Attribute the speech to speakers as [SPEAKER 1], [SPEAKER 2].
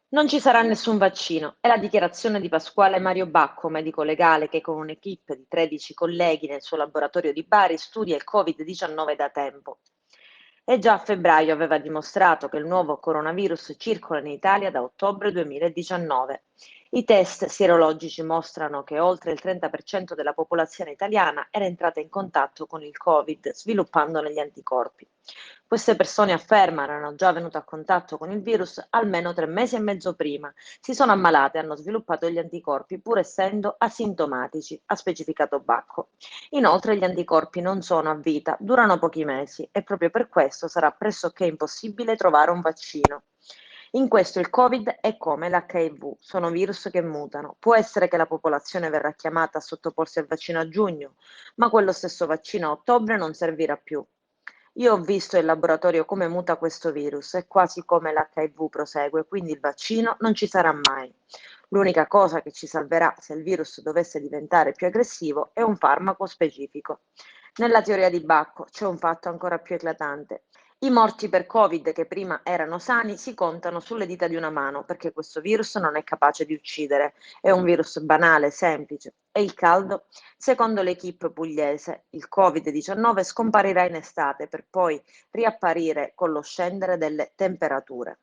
[SPEAKER 1] Non ci sarà nessun vaccino, è la dichiarazione di Pasquale Mario Bacco, medico legale che con un'equipe di 13 colleghi nel suo laboratorio di Bari studia il Covid-19 da tempo. E già a febbraio aveva dimostrato che il nuovo coronavirus circola in Italia da ottobre 2019. I test sierologici mostrano che oltre il 30% della popolazione italiana era entrata in contatto con il Covid, sviluppandone gli anticorpi. Queste persone affermano erano già venute a contatto con il virus almeno 3 mesi e mezzo prima, si sono ammalate e hanno sviluppato gli anticorpi pur essendo asintomatici, ha specificato Bacco. Inoltre gli anticorpi non sono a vita, durano pochi mesi e proprio per questo sarà pressoché impossibile trovare un vaccino. In questo il Covid è come l'HIV, sono virus che mutano. Può essere che la popolazione verrà chiamata a sottoporsi al vaccino a giugno, ma quello stesso vaccino a ottobre non servirà più. Io ho visto in laboratorio come muta questo virus, è quasi come l'HIV prosegue, quindi il vaccino non ci sarà mai. L'unica cosa che ci salverà se il virus dovesse diventare più aggressivo è un farmaco specifico. Nella teoria di Bacco c'è un fatto ancora più eclatante. I morti per Covid che prima erano sani si contano sulle dita di una mano perché questo virus non è capace di uccidere, è un virus banale, semplice. E il caldo? Secondo l'equipe pugliese, il Covid-19 scomparirà in estate per poi riapparire con lo scendere delle temperature.